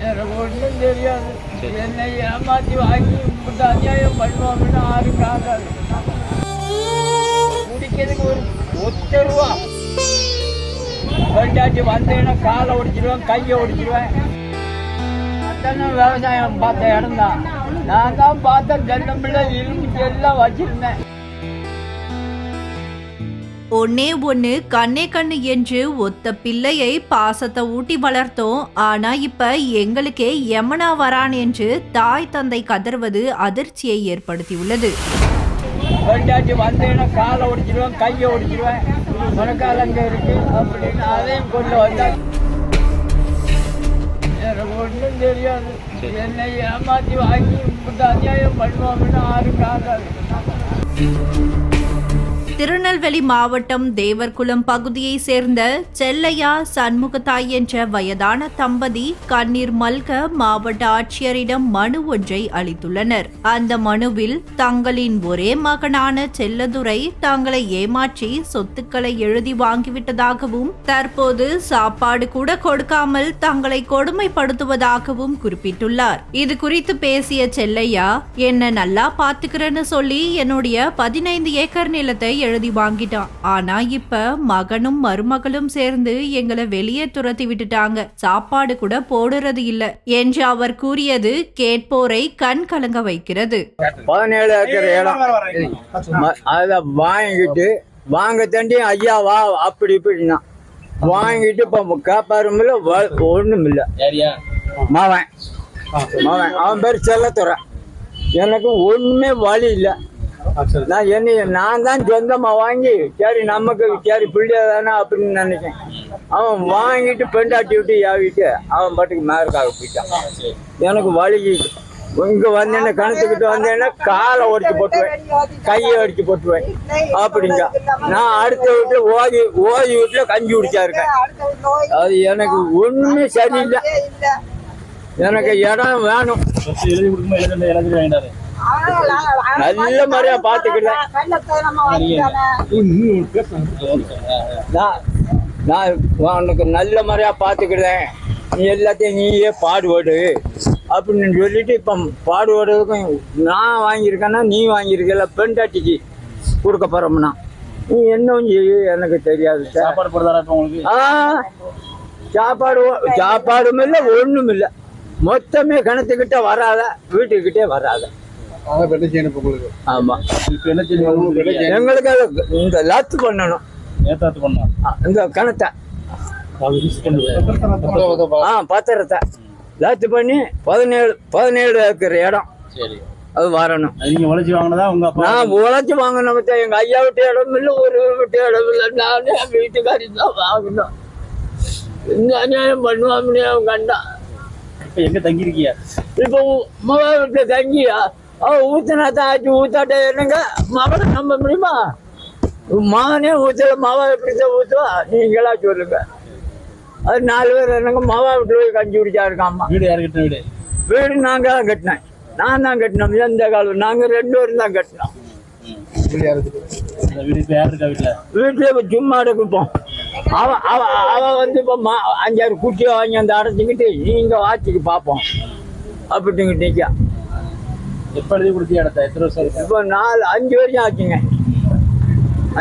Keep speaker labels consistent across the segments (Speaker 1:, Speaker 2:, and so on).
Speaker 1: எனக்கு ஒன்றும் தெரியாது. என்னை ஏமாற்றி வாங்கி இப்படி அநியாயம் பண்ணுவாங்கன்னு யாரும் காக்காது. குடிக்கிறதுக்கு ஒரு ₹1 ரெண்டாச்சு வந்தேன்னா காலை ஒடிச்சிடுவேன், கையை ஒடிச்சிடுவேன். அதான் விவசாயம் பார்த்த இடம் தான். நான் தான் பார்த்த ஜன்னம்பிள்ளை இரும்பு எல்லாம் வச்சிருந்தேன்.
Speaker 2: ஒன்னே ஒன்னு கண்ணே கண்ணு என்று ஒத்த பிள்ளையை பாசத்தை ஊட்டி வளர்த்தோம். ஆனா இப்ப எங்களுக்கே யமனா வரான் என்று தாய் தந்தை கதறுவது அதிர்ச்சியை ஏற்படுத்தியுள்ளது.
Speaker 1: வந்தேன்னா காலை ஒடிச்சிடுவேன், கையை ஒடிச்சிடுவேன், முனக்கால் அங்க இருக்கு அப்படின்னு அதையும் கொண்டு வந்தேன். எனக்கு ஒன்றும் தெரியாது. என்னை ஏமாற்றி வாங்கி இப்படி அநியாயம் பண்ணுவாங்கன்னு யாரும் காக்காது.
Speaker 2: திருநெல்வேலி மாவட்டம் தேவர்குளம் பகுதியை சேர்ந்த செல்லையா சண்முகத்தாய் என்ற வயதான தம்பதி கண்ணீர் மல்க மாவட்ட ஆட்சியரிடம் மனு ஒன்றை அளித்துள்ளனர். அந்த மனுவில் தங்களின் ஒரே மகனான செல்லதுரை தங்களை ஏமாற்றி சொத்துக்களை எழுதி வாங்கிவிட்டதாகவும் தற்போது சாப்பாடு கூட கொடுக்காமல் தங்களை கொடுமைப்படுத்துவதாகவும் குறிப்பிட்டுள்ளார். இது குறித்து பேசிய செல்லையா, என்ன நல்லா பாத்துக்கிறேன்னு சொல்லி என்னுடைய 15 ஏக்கர் நிலத்தை எழுதி வாங்கிட்டான். ஆனா இப்ப மகனும் மருமகளும் சேர்ந்து எங்களை வெளியே துரத்தி விட்டுட்டாங்க. சாப்பாடு கூட போடுறது இல்ல என்று அவர் கூறியது கேட்போரை கண் கலங்க வைக்கிறது.
Speaker 3: 17 ஏக்கர் இடம் அத வாங்கிட்டு வாங்க தண்டி ஐயா வா அப்படி இப்படின்னா வாங்கிட்டு இப்ப காப்பாருமில்ல ஒண்ணும் இல்ல. மவன் அவன் பேர் செல்லத்துறை. எனக்கு ஒண்ணுமே வழி இல்லை. நான் தான் சொந்தமா வாங்கி சரி நமக்கு சரி பிள்ளையா தானே அப்படின்னு நினைச்சேன். அவன் வாங்கிட்டு பெண்டாட்டி விட்டு யாவிட்டு அவன் பாட்டுக்கு மேற்காக போயிட்டான். எனக்கு வழி இங்க வந்தேன்னா கணத்துக்கிட்டு வந்தேன்னா காலை ஒடிச்சு போட்டுவேன், கையை அடிச்சு போட்டுவேன் அப்படிங்க. நான் அடுத்த வீட்டுல ஓதி வீட்டுல கஞ்சி குடிச்சா இருக்கேன். அது எனக்கு ஒண்ணுமே சரியில்லை. எனக்கு இடம் வேணும். நல்ல மாதிரியா பாத்துக்கிறேன். நான் உனக்கு நல்ல மாதிரியா பாத்துக்கிறேன். நீ எல்லாத்தையும் நீயே பாடுபடு அப்படின்னு சொல்லிட்டு இப்ப பாடுபடுறதுக்கும் நான் வாங்கியிருக்கேன்னா நீ வாங்கியிருக்கல பெண்டாட்டிக்கு கொடுக்க போறோம்னா நீ என்ன எனக்கு தெரியாது. சாப்பாடும் இல்லை ஒண்ணும் இல்லை. மொத்தமே கிணத்துக்கிட்ட வராத, வீட்டுக்கிட்டே வராத. ஆமா எங்களுக்கு இந்த லாத்து பண்ணணும். இந்த கணத்தை பத்திரத்தை லாத்து பண்ணி 17 ஏக்கர் இடம் அது வரணும். நான் உழைச்சி வாங்கணும். எங்க ஐயா விட்டு இடம் இல்லை, ஒரு விட்டு இடம் இல்லை. நானே வீட்டுக்காரி தான் வாங்கணும். இந்த அநியாயம் பண்ணுவாங்கன்னு அவங்க கண்டா.
Speaker 4: எங்க தங்கி இருக்கியா?
Speaker 1: இப்போ மகா வீட்டுல தங்கியா? ஊத்தினா தாச்சு ஊத்தாட்ட என்னங்க மகளை நம்ப முடியுமா? மகனே ஊத்தல, மாவா எப்படித்தான் ஊத்துவா நீங்களா சொல்லுங்க. அது 4 பேர் என்னங்க மாவா வீட்டுல போய் கஞ்சி குடிச்சா இருக்காமா.
Speaker 4: வீடு யாரு கட்டின வீடு?
Speaker 1: வீடு நாங்க தான் கட்டினேன். நான் தான் கட்டினோம். எந்த காலம் நாங்க 2 பேரும் தான் கட்டினோம். வீட்டுல சும்மா இருப்போம். அவ வந்து இப்ப 5-6 குட்டியை வாங்கி அந்த அடைச்சிக்கிட்டு நீங்க வாட்சிக்கு பார்ப்போம் அப்படிங்கிட்டு நிற்கா.
Speaker 4: எப்ப எழுதி கொடுத்தியா இடத்த? எத்தனை வருஷம்?
Speaker 1: இப்போ 5 வருஷம் ஆச்சுங்க.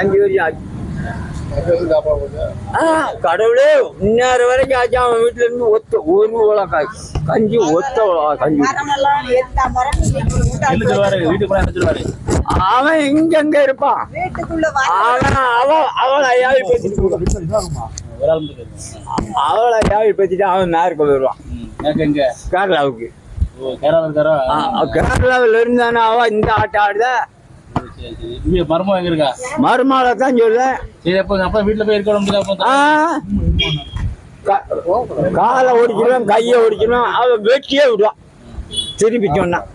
Speaker 1: 5 வருஷம் ஆச்சு. கடவுளே இன்னொரு வரைக்கும் ஆச்சு. அவன் வீட்டுல இருந்து ஒரு கஞ்சி கஞ்சி அவன் எங்க இருப்பான். அவளை யாவி பத்திட்டு அவன் மேற்கு போயிடுவான். கேரளாவுக்கு. கேரளாவில் இருந்தானே அவ இந்த ஆட்டம் ஆடுத.
Speaker 4: மருமம் எங்க இருக்கா?
Speaker 1: மருமாவை தான் சொல்றேன்.
Speaker 4: வீட்டுல போய் இருக்க
Speaker 1: காலை ஒடிச்சிருவேன், கையை ஒடிச்சிருவேன். அவன் வெட்டியே விடுவான் திருப்பி சொன்னான்.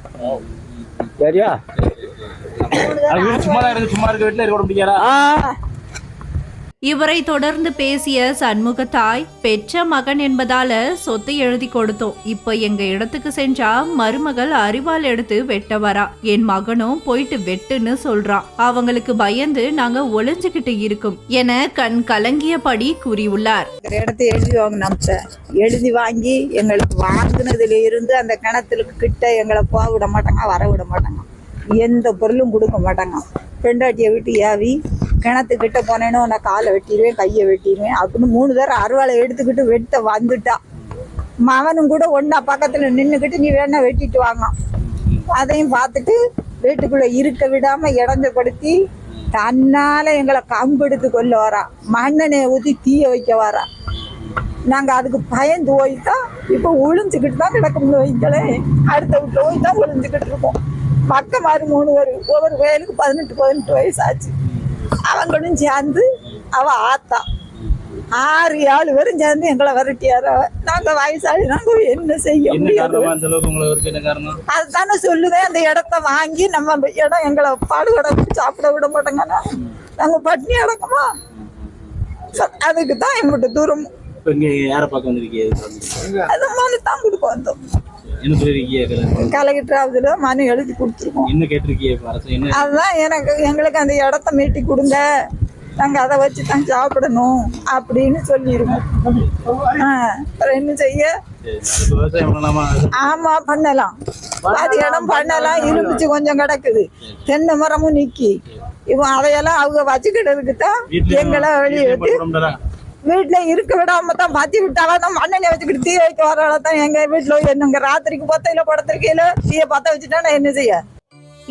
Speaker 1: சரியா?
Speaker 4: சும்மா இருக்க வீட்டுல இருக்க முடியாதா?
Speaker 2: இவரை தொடர்ந்து பேசிய சண்முகத்தாய், பெற்ற மகன் என்பதால சொத்தை எழுதி கொடுத்தோம். இப்ப எங்க இடத்துக்கு சென்றா மருமகள் அரிவாள் எடுத்து வெட்ட வரா. என் மகனும் போயிட்டு வெட்டுன்னு சொல்றான். அவங்களுக்கு பயந்து நாங்க ஒளிஞ்சுகிட்டு இருக்கும் என கண் கலங்கியபடி கூறியுள்ளார்.
Speaker 5: இடத்தை எழுதி வாங்கினோம் சார். எழுதி வாங்கி எங்களுக்கு வாங்கினதுல இருந்து அந்த கிணத்துக்கு கிட்ட எங்களை போக விட மாட்டாங்க, வர விட மாட்டாங்க, எந்த பொருளும் கொடுக்க மாட்டாங்க. பெண்டாட்டியை விட்டு ஏவி கிணத்துக்கிட்ட போனேன்னு உன்னை காலை வெட்டிடுவேன், கையை வெட்டிடுவேன் அப்படின்னு 3 தடவை அருவாளை எடுத்துக்கிட்டு வெட்ட வந்துட்டான். மகனும் கூட ஒன்றா பக்கத்தில் நின்றுக்கிட்டு நீ வேணா வெட்டிட்டு வாங்க. அதையும் பார்த்துட்டு வீட்டுக்குள்ளே இருக்க விடாமல் இடைஞ்சப்படுத்தி தன்னால் எங்களை கம்பெடுத்து கொள்ள வரா. மண்ணெண்ணெயை ஊற்றி தீய வைக்க வரா. நாங்கள் அதுக்கு பயந்து போய்தான் இப்போ ஒளிஞ்சுக்கிட்டு தான் கிடக்கும்னு வைங்களே. அடுத்த வீட்டில் போய் தான் ஒளிஞ்சுக்கிட்டு இருக்கோம். பக்கமாறு 3 பேர், ஒவ்வொரு வயலுக்கு 18 வயசு ஆச்சு. அவங்களும் சேர்ந்து அவ ஆத்தா 6-7 பேரும் சேர்ந்து எங்களை விரட்டியார. நாங்க வயசாளி, நாங்க என்ன செய்ய முடியாது. அதுதானே சொல்லுதேன். அந்த இடத்த வாங்கி நம்ம இடம் எங்களை பாடுகடை சாப்பிட விட மாட்டோங்கன்னா நாங்க பட்னி அடக்கமா. அதுக்கு தான் எங்கிட்ட தூரம் அது மனு தான் கொடுக்க வந்தோம். கலெக்டர் ஆஃபீஸ்ல மனு எழுதி கொடுத்துருக்கோம். அதுதான் எங்களுக்கு அந்த இடத்த மீட்டி கொடுங்க, நாங்க அதை வச்சு தான் சாப்பிடணும் அப்படின்னு சொல்லிருக்கோம். என்ன செய்ய? ஆமா பண்ணலாம், அது இடம் பண்ணலாம். இருந்துச்சு கொஞ்சம் கிடக்குது, தென்னை மரமும் நிக்கி. இப்போ அதையெல்லாம் அவங்க வச்சுக்கிட்டதுக்கு தான் எங்களை வெளியே எடுத்து வீட்டுல இருக்க விடாம தான் பத்தி விட்டாதான் மண்ணெண்ணெய் வச்சுக்கிட்டு தீ வைக்க வரால தான் எங்க வீட்டுல என்னங்க ராத்திரிக்கு பத்தையில படத்திருக்கையில தீய பத்த வச்சுட்டா நான் என்ன செய்ய?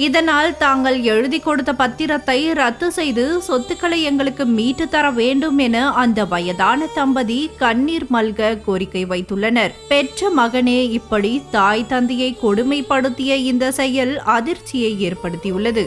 Speaker 2: இதனால் தாங்கள் எழுதி கொடுத்த பத்திரத்தை ரத்து செய்து சொத்துக்களை எங்களுக்கு மீட்டு தர வேண்டும் என அந்த வயதான தம்பதி கண்ணீர் மல்க கோரிக்கை வைத்துள்ளனர். பெற்ற மகனே இப்படி தாய் தந்தையை கொடுமைப்படுத்திய இந்த செயல் அதிர்ச்சியை ஏற்படுத்தியுள்ளது.